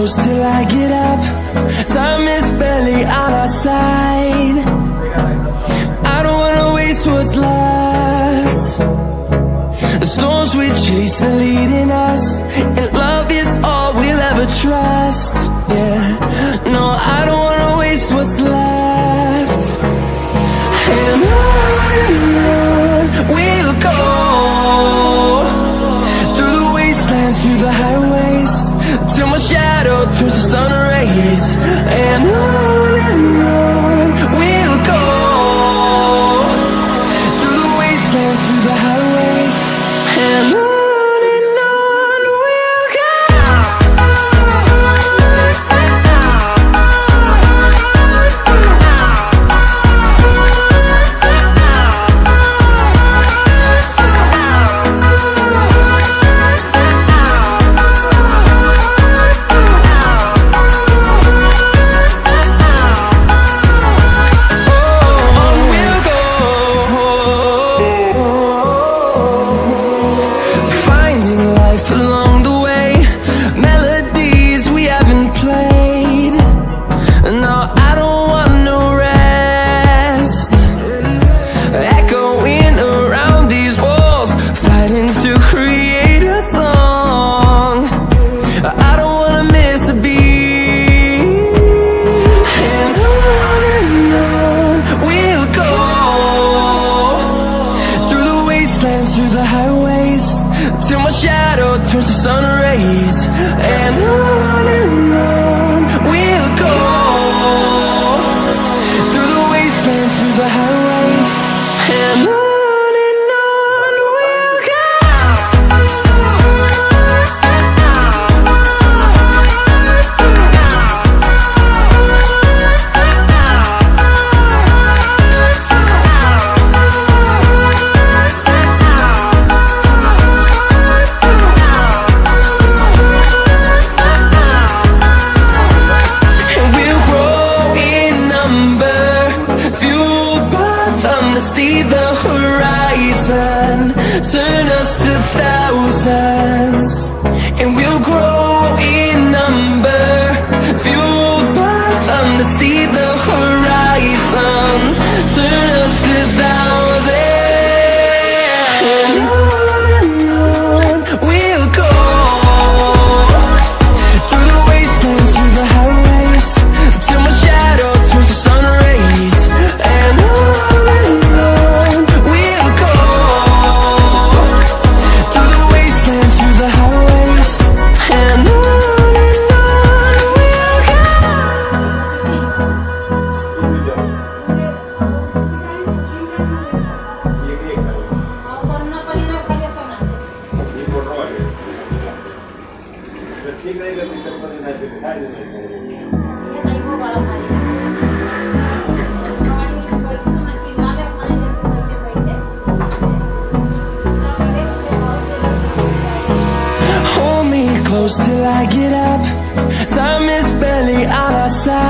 Till I get up, time is barely on our side. I don't wanna waste what's left. The storms we chase are leading us, and love is all we'll ever trust. Yeah, no, I don't wanna waste what's left. And on we'll go, through the wastelands, through the highways, till my shadow turns to sun rays. And on we'll go, through the wastelands, through the highways, and on we'll go. Through the highways, till my shadow turns to sun rays. And on we'll go, through the wastelands, through the highways, and on we'll go. See the horizon, turn us to thousands, and we'll grow in number, fueled by them to see the horizon, turn us to thousands. And on we'll go, through the wastelands, through the highways, till my shadow turns to sun rays. And hold me close till I get up, time is barely on our side.